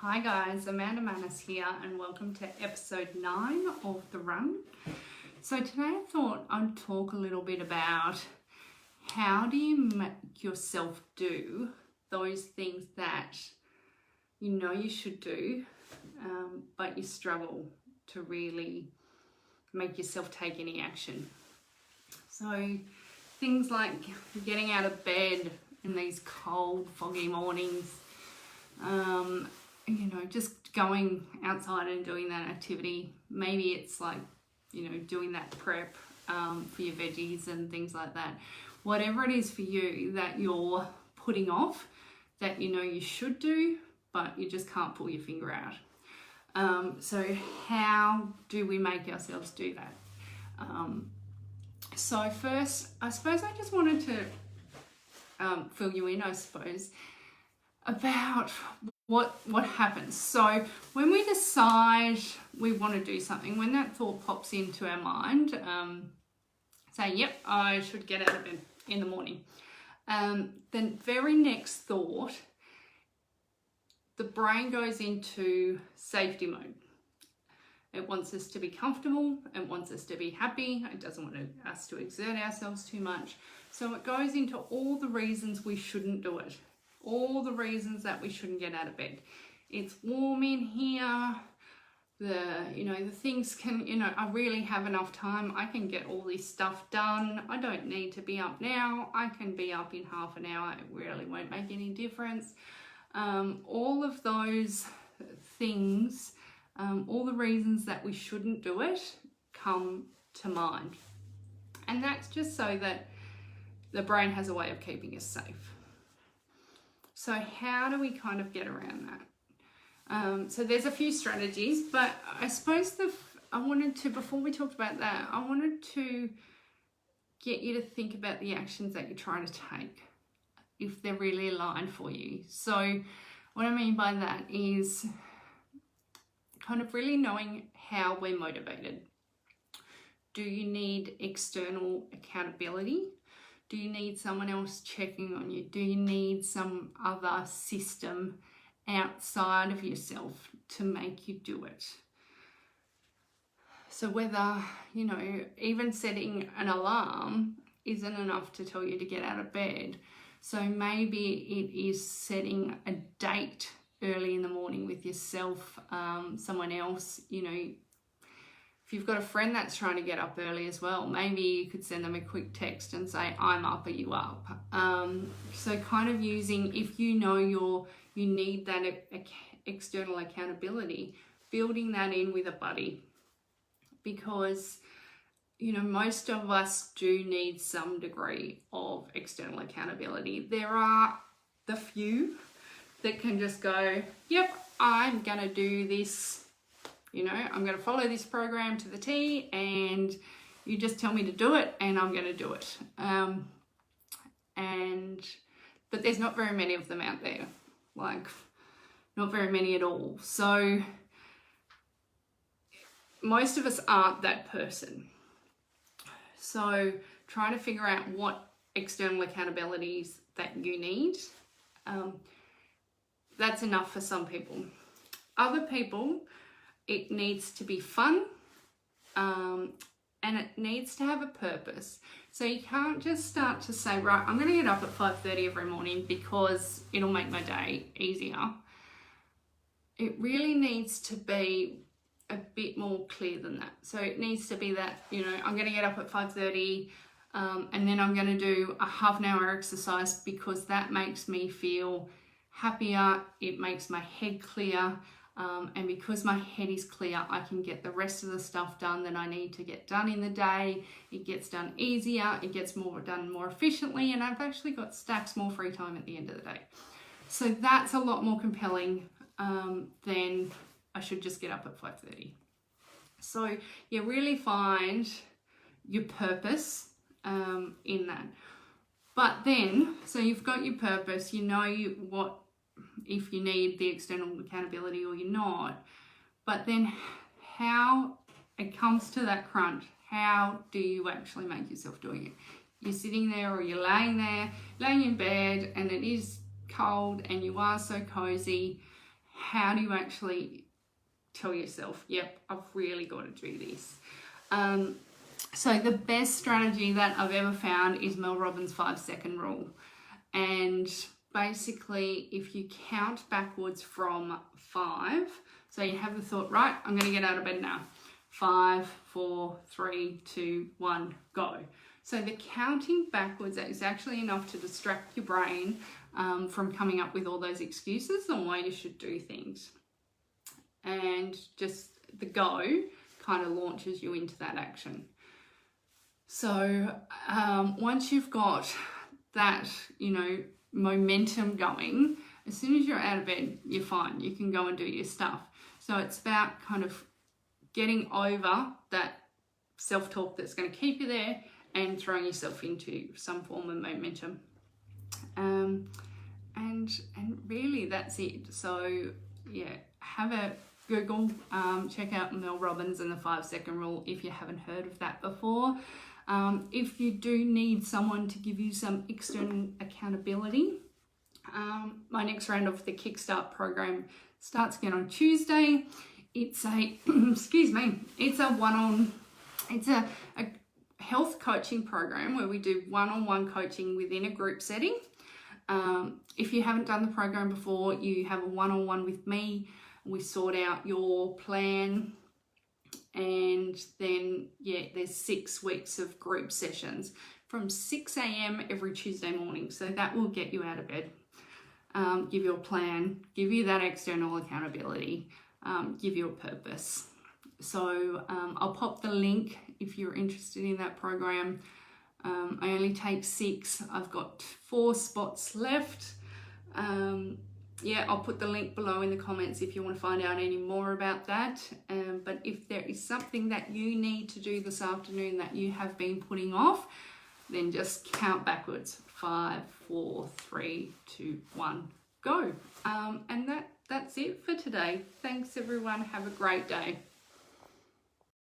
Hi guys, Amanda Manus here and welcome to episode 9 of The Run. So today I thought I'd talk a little bit about how do you make yourself do those things that you know you should do, but you struggle to really make yourself take any action. So things like getting out of bed in these cold, foggy mornings, just going outside and doing that activity. Maybe it's like, doing that prep for your veggies and things like that. Whatever it is for you that you're putting off, that you know you should do, but you just can't pull your finger out. So how do we make ourselves do that? So first, I suppose I just wanted to fill you in, about what happens. So when we decide we want to do something, when that thought pops into our mind, saying, yep, I should get out of bed in the morning, then very next thought, the brain goes into safety mode. It wants us to be comfortable, it wants us to be happy, it doesn't want us to exert ourselves too much. So it goes into all the reasons we shouldn't do it. All the reasons that we shouldn't get out of bed. It's warm in here. The things can, I really have enough time. I can get all this stuff done. I don't need to be up now. I can be up in half an hour. It really won't make any difference. All of those things, all the reasons that we shouldn't do it come to mind. And that's just so that the brain has a way of keeping us safe. So how do we kind of get around that? So there's a few strategies, but I suppose before we talked about that, I wanted to get you to think about the actions that you're trying to take, if they're really aligned for you. So what I mean by that is kind of really knowing how we're motivated. Do you need external accountability? Do you need someone else checking on you? Do you need some other system outside of yourself to make you do it? So whether, even setting an alarm isn't enough to tell you to get out of bed. So maybe it is setting a date early in the morning with yourself, someone else, if you've got a friend that's trying to get up early as well, maybe you could send them a quick text and say, I'm up, are you up? So kind of using, if you know you need that external accountability, building that in with a buddy. Because, most of us do need some degree of external accountability. There are the few that can just go, yep, I'm going to do this. I'm going to follow this program to the T, and you just tell me to do it and I'm going to do it. But there's not very many of them out there, like not very many at all. So most of us aren't that person. So trying to figure out what external accountabilities that you need, that's enough for some people. Other people, it needs to be fun, and it needs to have a purpose. So you can't just start to say, right, I'm going to get up at 5:30 every morning because it'll make my day easier. It really needs to be a bit more clear than that. So it needs to be that, I'm going to get up at 5:30 and then I'm going to do a half an hour exercise because that makes me feel happier. It makes my head clear. And because my head is clear, I can get the rest of the stuff done that I need to get done in the day. It gets done easier, it gets done more efficiently, and I've actually got stacks more free time at the end of the day. So that's a lot more compelling than I should just get up at 5:30. So you really find your purpose in that. But then, so you've got your purpose, what if you need the external accountability or you're not, but then how it comes to that crunch, how do you actually make yourself doing it? You're sitting there or you're laying in bed and it is cold and you are so cozy. how do you actually tell yourself, yep, I've really got to do this? So the best strategy that I've ever found is Mel Robbins' 5-second rule. And basically, if you count backwards from 5, so you have the thought, right, I'm going to get out of bed now. 5, 4, 3, 2, 1, go. So the counting backwards is actually enough to distract your brain from coming up with all those excuses on why you should do things. And just the go kind of launches you into that action. So once you've got that, momentum going, as soon as you're out of bed, you're fine. You can go and do your stuff. So it's about kind of getting over that self-talk that's going to keep you there and throwing yourself into some form of momentum. And really that's it. So yeah, have a Google, check out Mel Robbins and the 5-second rule if you haven't heard of that before. If you do need someone to give you some external accountability, my next round of the Kickstart program starts again on Tuesday. It's a, it's a health coaching program where we do one-on-one coaching within a group setting. If you haven't done the program before, you have a one-on-one with me. We sort out your plan, and then there's 6 weeks of group sessions from 6 a.m. every Tuesday morning. So that will get you out of bed, give you a plan, give you that external accountability, give you a purpose. So I'll pop the link if you're interested in that program. I only take 6. I've got 4 spots left. I'll put the link below in the comments if you want to find out any more about that. But if there is something that you need to do this afternoon that you have been putting off, then just count backwards. 5, 4, 3, 2, 1, go. And that's it for today. Thanks everyone. Have a great day.